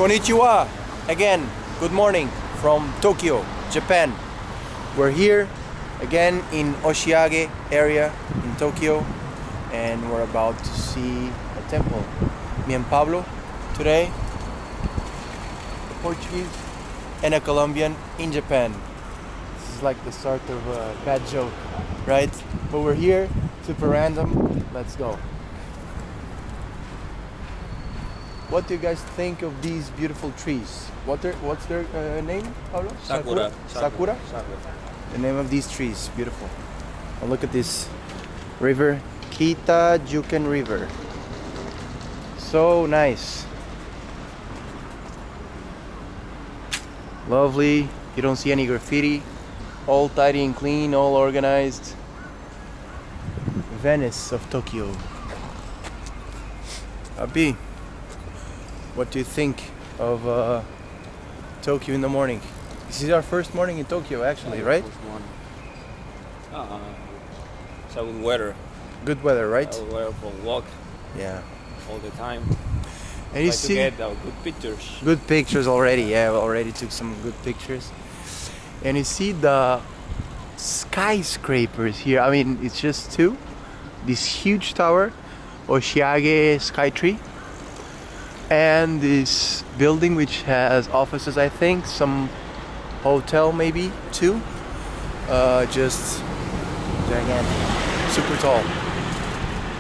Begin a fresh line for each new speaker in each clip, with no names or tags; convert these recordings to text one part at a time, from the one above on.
Konnichiwa! Again, good morning from Tokyo, Japan. We're here again in Oshiage area in Tokyo, and we're about to see a temple. Me and Pablo today, a Portuguese and a Colombian in Japan. This is like the start of a bad joke, right? But we're here, super random. Let's go. What do you guys think of these beautiful trees? What's their name, Pablo?
Sakura.
Sakura? The name of these trees, beautiful. And look at this river, Kita-juken River. So nice. Lovely. You don't see any graffiti. All tidy and clean, all organized. Venice of Tokyo. Abi, what do you think of Tokyo in the morning? This is our first morning in Tokyo, actually, right?
It's a good weather.
Good weather, right?
Good weather for walk
Yeah.
all the time.
And you
Try
see
to get good pictures.
good pictures already. Yeah, we already took some good pictures. And you see the skyscrapers here. I mean, it's just two. This huge tower, Oshiage Skytree, and this building which has offices, I think, some hotel maybe too. Just gigantic, super tall.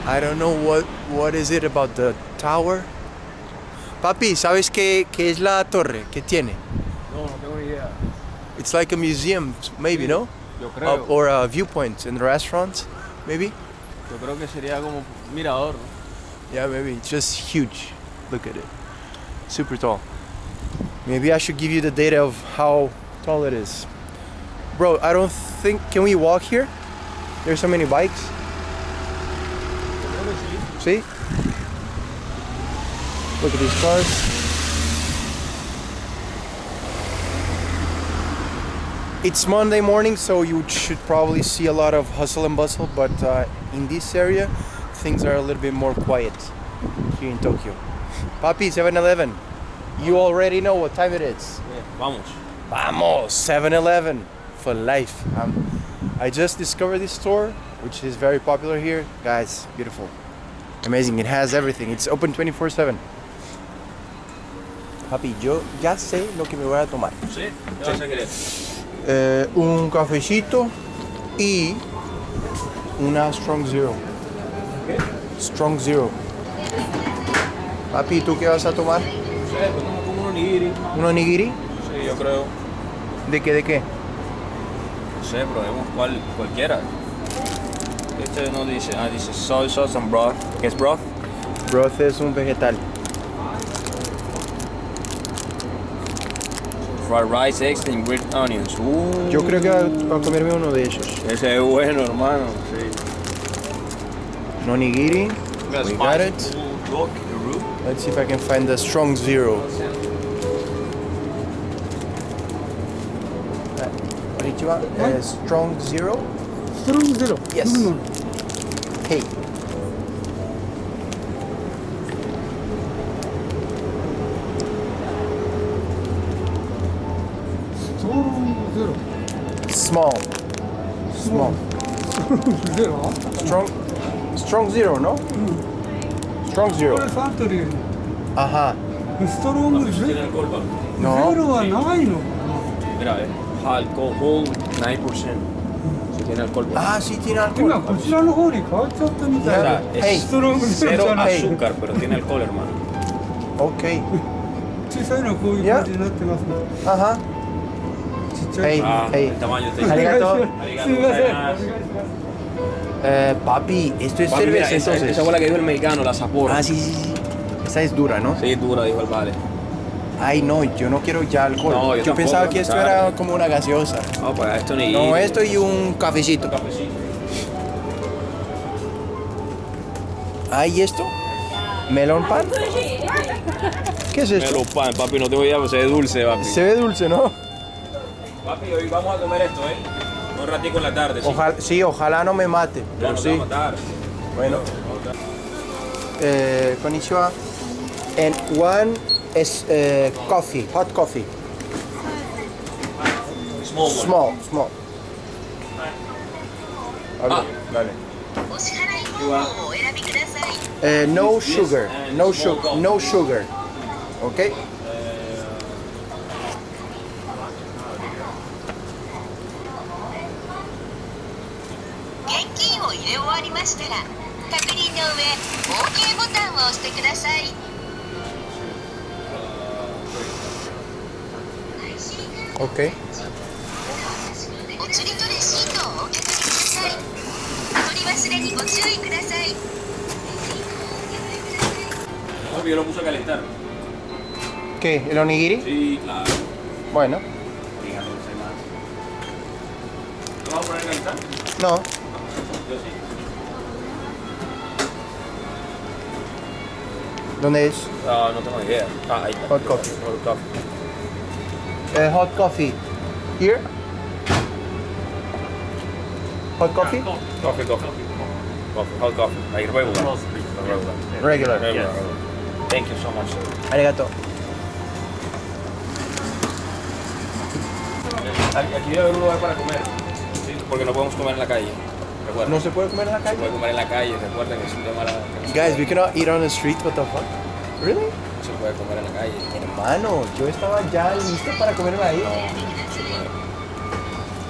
I don't know what is it about the tower. Papi, ¿sabes qué es la torre? ¿Qué tiene?
No tengo idea.
It's like a museum, maybe, no?
Yo creo.
Or a viewpoint in the restaurant, maybe?
Yo creo que sería como mirador.
Yeah, maybe. It's just huge. Look at it. Super tall. Maybe I should give you the data of how tall it is. Bro, I don't think... Can we walk here? There's so many bikes. See? Look at these cars. It's Monday morning, so you should probably see a lot of hustle and bustle, but in this area, things are a little bit more quiet here in Tokyo. Papi, 7-Eleven. You already know what time it is.
Vamos.
Vamos, 7-Eleven for life. I just discovered this store, which is very popular here. Guys, beautiful. Amazing, it has everything. It's open 24/7. Papi, yo ya sé lo que me voy a tomar.
¿Sí? ¿Qué vas a querer?
Un cafecito y una Strong Zero.
¿Qué?
Strong Zero. Papi, ¿tú qué vas a tomar?
No sé, pues como un onigiri.
¿Un onigiri?
Sí, yo creo.
¿De qué? ¿De qué?
No sé, probemos cualquiera. Este no dice, dice soy sauce and broth. ¿Qué es broth?
Broth es un vegetal.
Fried rice, eggs and green onions.
Yo creo que voy a comerme uno de ellos.
Ese es bueno, hermano. Sí.
Un onigiri. We got it.
Look, the root.
Let's see if I can find the Strong Zero. Konnichiwa. Strong Zero?
Strong Zero.
Yes. Hey.
Strong Zero.
Small. Small.
Zero.
Strong Zero, no? Strong
こ
Zero.
れサントリーの
Ajá.
ストロング
Tiene
ゼロ
alcohol, papi.
No.
はないの
Mira, alcohol 9%. Si tiene alcohol, papi.
Ah, sí tiene
今
alcohol.
こちらの方に変わっちゃったみ
O
たい
sea,
な
Hey.
es
ストロングゼロ
cero
じゃない
azúcar, pero tiene alcohol, hermano.
Ok.
小さいのはこういう感じになってますね
Ajá.
ちっちゃい
Hey, hey.
El tamaño está
お願いし
Arigato.
ますすみませんお願いします
Papi, esto es
Papi, mira,
cerveza
esa
entonces.
fue la que dijo el mexicano, la Sapporo.
Ah, sí, sí, sí. Esa es dura, ¿no?
Sí, dura, dijo el vale.
Ay, no, yo no quiero ya alcohol.
No, yo tampoco,
pensaba que esto
claro.
era como una gaseosa.
No, pues esto ni...
No, esto y un cafecito.
Cafecito.
Ah, ¿y esto? ¿Melón pan? ¿Qué es esto?
Melo pan, papi, no tengo idea, pero se ve dulce, papi.
Se ve dulce, ¿no?
Papi, hoy vamos a comer esto, ¿eh? Un ratico en la tarde, sí.
Ojalá, sí, ojalá no me mate, pero
No, no te
sí.
va a matar.
Bueno. Konnichiwa. And one Es coffee, hot coffee.
Small one.
Small. Okay, dale.
お支払い方法をお選びください。
No sugar, no sugar. Okay?
現金を入れ終わりましたら、確認の上、OK ボタンを押してください。
Okay.
お釣りとレシートをお受け取りください。取り忘れにご注意ください。
No, yo lo puse a calentar.
¿Qué? ¿El onigiri?
Sí, claro.
Bueno,
Fíjate, no sé más. ¿Lo vamos a poner a calentar?
no.
Yo sí.
¿Dónde es?
No tengo idea. Ah, ahí está.
Hot coffee.
Hot coffee.
Hot coffee. Here? Hot coffee?
Coffee. Hot coffee. Ahí, regular.
Regular.
Thank you so much, sir.
Arigato.
Aquí debe haber un lugar para comer. Sí, porque no podemos comer en la calle. Recuerda.
¿No se puede comer en la
Se puede
calle?
comer en la calle, recuerda que es un tema. Que no se
Guys,
puede-
we cannot eat on the street, what the fuck? Really?
No se puede comer en la calle.
Hermano, yo estaba ya listo para comerme ahí.
No se puede.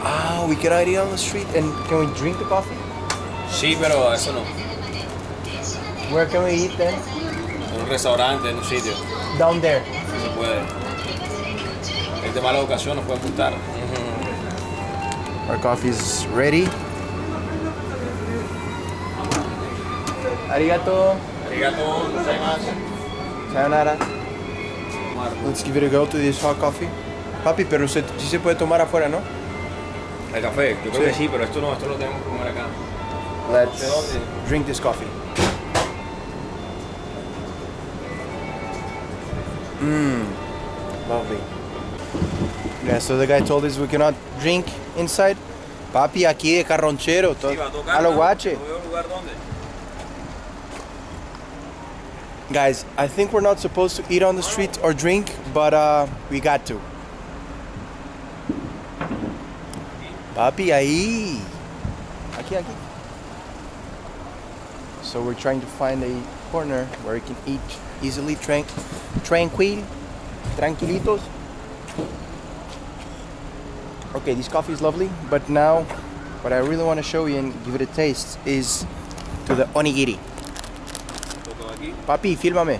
Ah, we cannot eat on the street. And can we drink the coffee?
Sí, pero eso no.
Where can we eat then?
En un restaurante, en un sitio.
Down there.
No se puede. Es de mala educación, nos pueden multar.
Our coffee is ready. Arigato.
Arigato, gozaimasu.
Sayonara. Let's give it a go to this hot coffee. Papi, pero sí se puede tomar afuera, ¿no?
El café, yo creo
Sí.
que sí, pero esto no lo tenemos que comer acá.
Let's
¿De dónde?
drink this coffee. Lovely. Yeah, so the guy told us we cannot drink inside. Papi, aquí de carronchero.
Sí, va a tocar,
A lo
¿no?
guache.
No veo lugar dónde.
Guys, I think we're not supposed to eat on the street or drink, but we got to. Papi, ahí. Aquí. So we're trying to find a corner where we can eat easily, tranquilitos. Okay, this coffee is lovely, but now what I really want to show you and give it a taste is to the onigiri.
Toco aquí.
Papi, fílmame,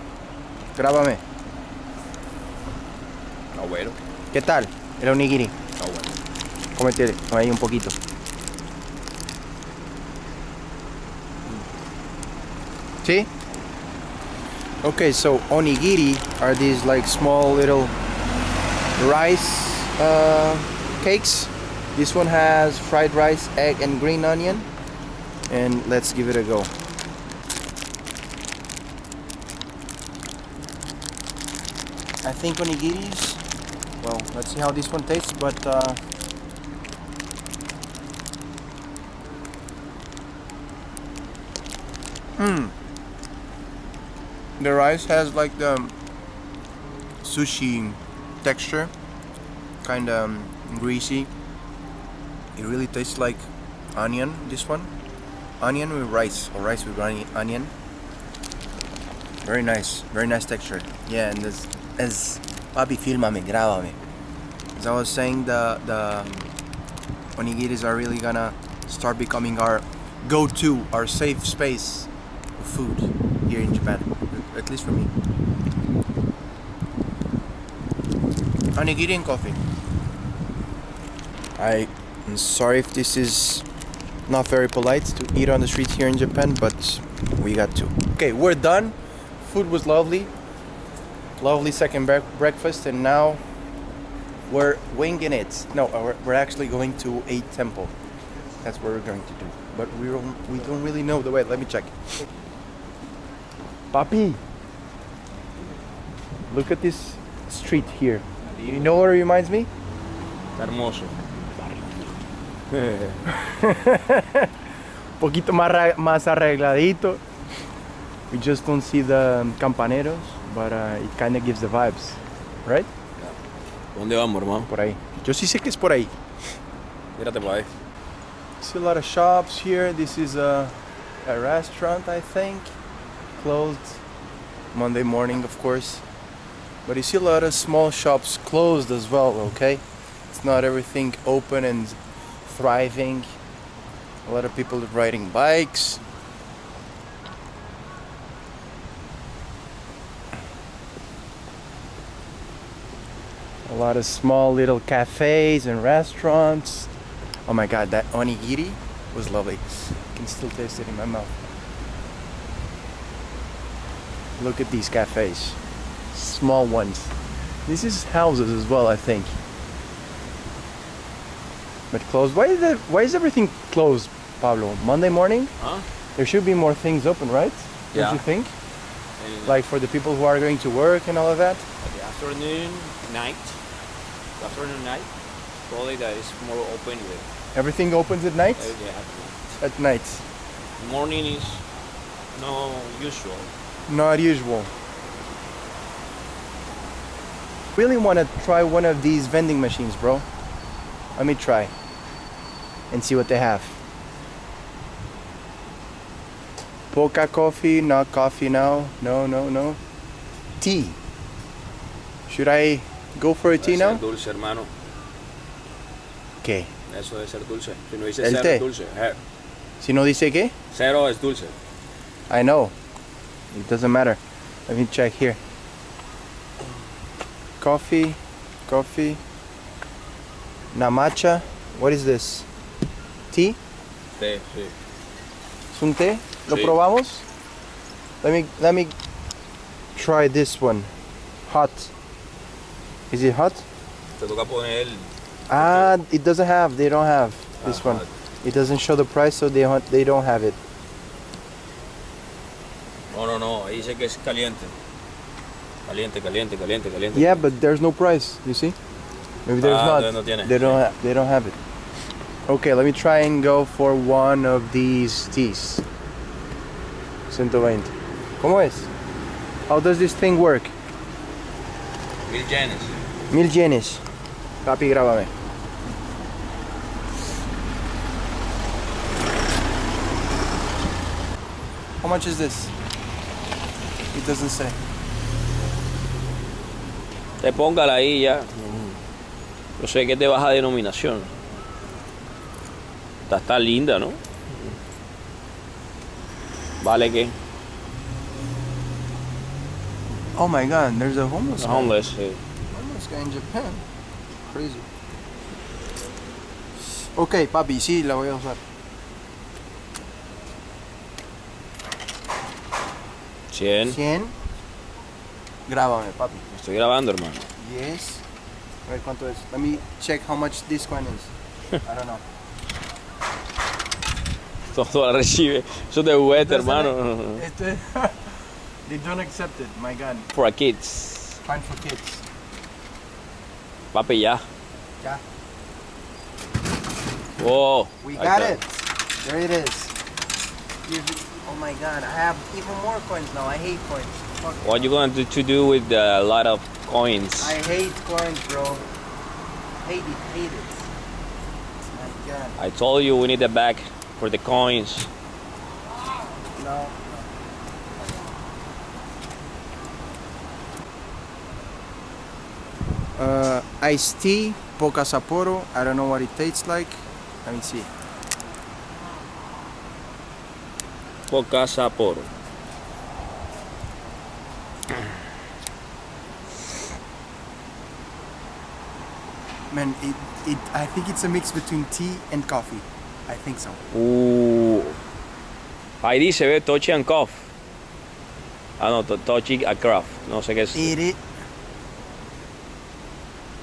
grábame.
Está bueno.
¿Qué tal el onigiri?
Está bueno.
Cómete ahí un poquito. ¿Sí? Okay, so onigiri are these like small little rice cakes. This one has fried rice, egg, and green onion. And let's give it a go. I think onigiris, well, let's see how this one tastes, but the rice has like the sushi texture, kind of greasy. It really tastes like onion, this one. Onion with rice, or rice with onion. Very nice texture. Yeah, and this, as papi, fílmame, grábame. As I was saying, the onigiris are really gonna start becoming our go-to, our safe space of food here in Japan, at least for me. Onigiri and coffee. I'm sorry if this is not very polite to eat on the street here in Japan, but we got to. Okay, we're done. Food was lovely. Lovely second breakfast, and now we're winging it. No, we're actually going to a temple. That's what we're going to do. But we don't really know the way. Let me check. Papi, look at this street here. You know what it reminds me?
Está hermoso.
Poquito más arregladito. We just don't see the campaneros. but it kind of gives the vibes, right?
¿Dónde vamos, hermano?
Por ahí. Yo sí sé que es por ahí.
Mírate para ahí.
See a lot of shops here. This is a restaurant, I think. Closed Monday morning, of course. But you see a lot of small shops closed as well, okay? It's not everything open and thriving. A lot of people riding bikes. A lot of small little cafes and restaurants. Oh my god, that onigiri was lovely. I can still taste it in my mouth. Look at these cafes. Small ones. This is houses as well, I think. But closed. Why is everything closed, Pablo? Monday morning?
Huh?
There should be more things open, right?
Yeah.
Don't you think?
And
Like for the people who are going to work and all of that?
the afternoon, night. The afternoon, night. Probably that is more open with.
Everything opens at night?
Yeah.
At night.
Morning is no usual.
Not usual. Really want to try one of these vending machines, bro. Let me try and see what they have. Poca coffee, not coffee now. No. Tea. Should I go for a tea now?
Dulce, hermano.
¿Qué?
Eso debe ser dulce. Si no dice
El
cero
té.
es dulce.
Si no dice qué?
Cero es dulce.
I know. It doesn't matter. Let me check here. Coffee. Namacha. What is this? Tea?
Té, sí.
¿Es un té? ¿Lo
Sí.
probamos? Let me try this one. Hot. Is it hot?
Te toca poner
Ah, it doesn't have. They don't have this one.
hot.
It doesn't show the price, so they don't have it.
No. Ahí dice que es caliente. Caliente.
Yeah, but there's no price. You see? Maybe there's not.
entonces no tiene.
They don't have it. Okay, let me try and go for one of these teas. 120. ¿Cómo es? How does this thing work?
1000 yenes.
1000 yenes. Papi, grábame. How much is this? It doesn't say.
Te póngala ahí ya. Yo sé que es de baja denominación. Está linda, ¿no? ¿Vale qué?
Oh my god, there's a homeless guy.
Homeless, sí.
Homeless guy in Japan. Crazy. Ok, papi, sí, la voy a usar.
100.
100. Grábame, papi.
Estoy grabando, hermano.
Yes. A ver cuánto es. Let me check how much this one is. I don't know.
Todo la recibe. Eso de juguete,
Doesn't
hermano.
Este, they don't accept it, my god.
For a kids.
Fine for kids.
Papi, ya.
Ya.
Wow.
We
ahí
got
está.
it. There it is. Oh my god, I have even more coins now. I hate coins. Fuck.
What you going to do with a lot of coins?
I hate coins, bro. Hate it. My god.
I told you we need a bag for the coins.
No. Iced tea, poca Sapporo. I don't know what it tastes like. Let me see.
Poca Sapporo.
Man, I think it's a mix between tea and coffee. I think so.
Ahí dice, ve, Tochi and Coff. Ah, no, Tochi and Craft. No sé qué es.
Eat it.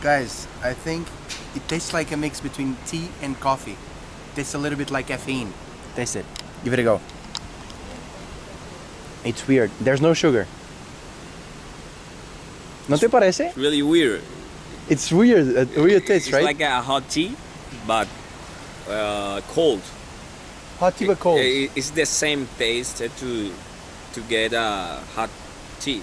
Guys, I think it tastes like a mix between tea and coffee. It tastes a little bit like caffeine. Taste it. Give it a go. It's weird. There's no sugar. ¿No te parece?
It's really weird.
It's weird. A weird taste,
It's
right?
like a hot tea, but cold.
Hot tea but cold.
It's the same taste to get a hot tea.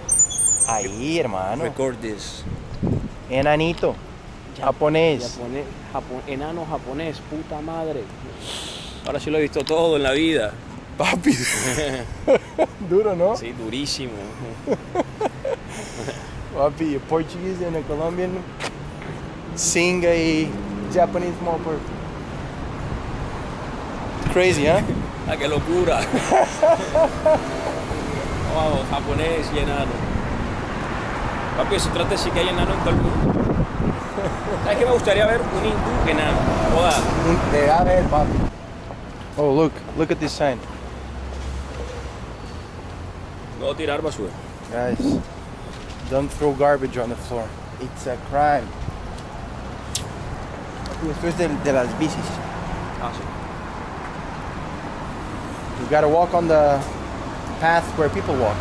Ahí, hermano.
Record this.
Enanito. Japonés.
Enano japonés, puta madre. Ahora sí lo he visto todo en la vida.
Papi. Duro, ¿no?
Sí, durísimo.
Papi, a Portuguese and a Colombian sing a Japanese small part. Crazy, huh?
Ah, qué locura. Wow, japonés y enano. Papi, eso trata de decir que hay enano en todo el mundo. ¿Sabes qué me gustaría ver? Un hindú enano. Joda.
A ver, papi. Oh, look at this sign.
No voy a tirar basura.
Guys, don't throw garbage on the floor. It's a crime. Esto es de las bicis.
Ah, sí.
You gotta walk on the path where people walk.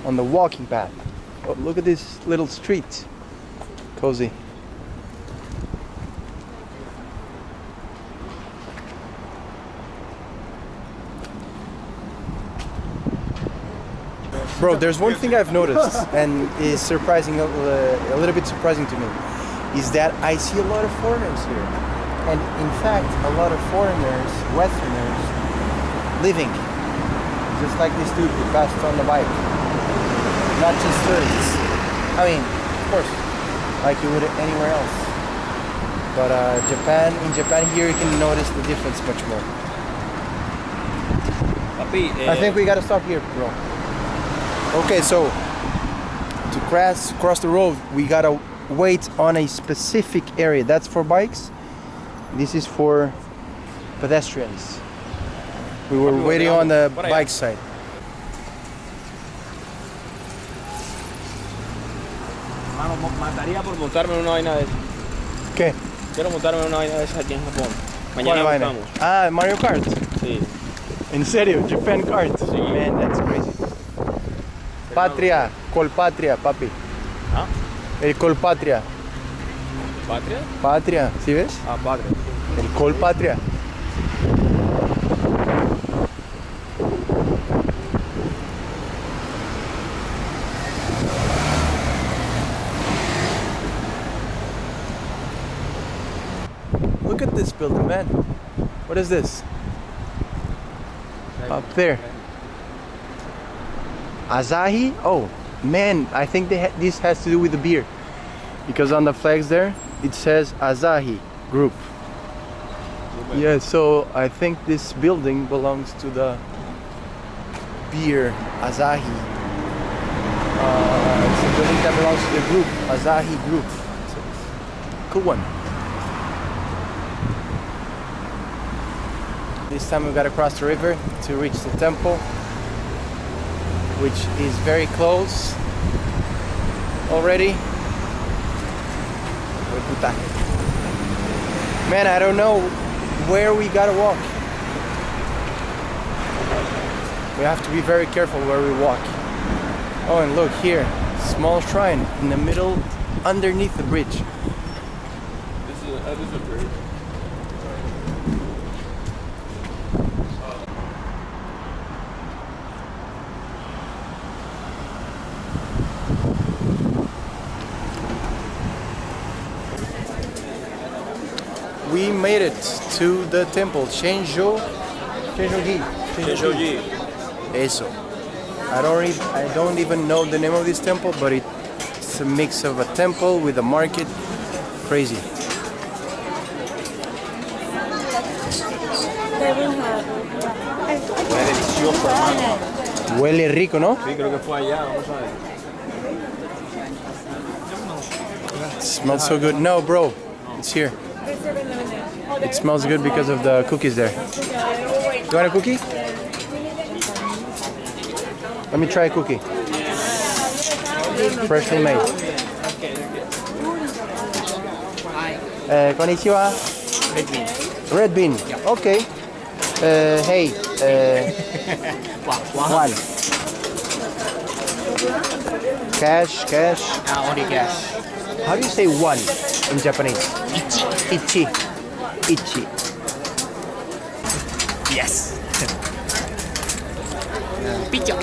On the walking path. Oh, look at this little street. Cozy. Bro, there's one thing I've noticed and is surprising, a little bit surprising to me, is that I see a lot of foreigners here. And in fact, a lot of foreigners, Westerners, living. Just like this dude who passed on the bike. Not just tourists. I mean, of course, like you would anywhere else. But in Japan here you can notice the difference much more.
Papi,
I think we gotta stop here, bro. Okay, so to cross the road, we gotta wait on a specific area. That's for bikes. This is for pedestrians. We were waiting on the bike side.
Mano, mataría por montarme en una vaina de esas.
¿Qué?
Quiero montarme en una vaina de esas aquí en Japón.
¿Cuál
Mañana
vaina?
buscamos.
Ah, Mario Kart.
Sí.
En serio, Japan Kart.
Sí.
Man, that's crazy. Patria, Colpatria, papi.
¿Ah?
El Colpatria.
¿Patria?
Patria, ¿sí ves?
Ah, patria.
El Colpatria. Look at this building, man. What is this? Up there. Asahi? Oh, man, I think this has to do with the beer. Because on the flags there, it says Asahi Group. Yeah, so I think this building belongs to the beer Asahi. It's a building that belongs to the group, Asahi Group. So, cool one. This time we gotta cross the river to reach the temple, which is very close already. Man, I don't know where we gotta walk. We have to be very careful where we walk. Oh, and look here, small shrine in the middle, underneath the bridge.
This is a bridge.
We made it to the temple, Sensō-ji.
Sensō-ji.
Eso. I don't even know the name of this temple, but it's a mix of a temple with a market. Crazy.
Huele delicioso, hermano.
Huele rico, ¿no?
Sí, creo que fue allá, vamos a ver.
It smells so good. No, bro, it's here. It smells good because of the cookies there. You want a cookie? Let me try a cookie. Freshly made. Konnichiwa. Red bean. Okay. Hey. One. Cash.
Only cash.
How do you say one in Japanese? Ichi. Ichi.
Yes.
Picha.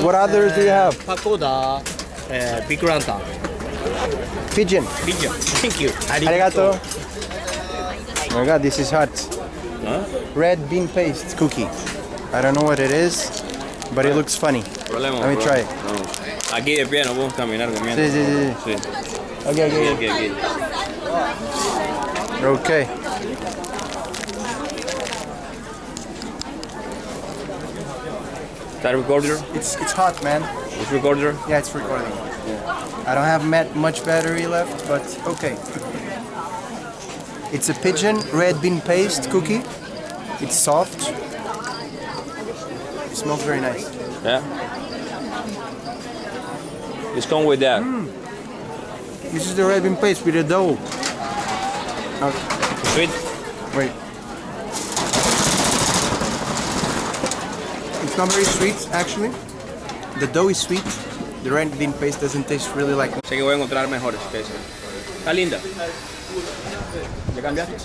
What others do you have?
Pagoda. Big lantern.
Pigeon.
Picha. Thank you.
Arigato. Oh my god, this is hot.
Huh?
Red bean paste cookie. I don't know what it is, but it looks funny.
Problema.
Let me try it.
No. Aquí de pie no podemos caminar comiendo.
Sí. Okay.
Aquí.
Okay.
That recorder?
It's hot, man.
It's recorder?
Yeah, it's recording. I don't have much battery left, but okay. It's a pigeon red bean paste cookie. It's soft. It smells very nice.
Yeah. It's come with that.
This is the red bean paste with the dough.
Sweet.
Wait. It's not very sweet, actually. The dough is sweet. The red bean paste doesn't taste really like.
Sé que voy a encontrar mejores que ese. Está linda. ¿Ya cambiaste?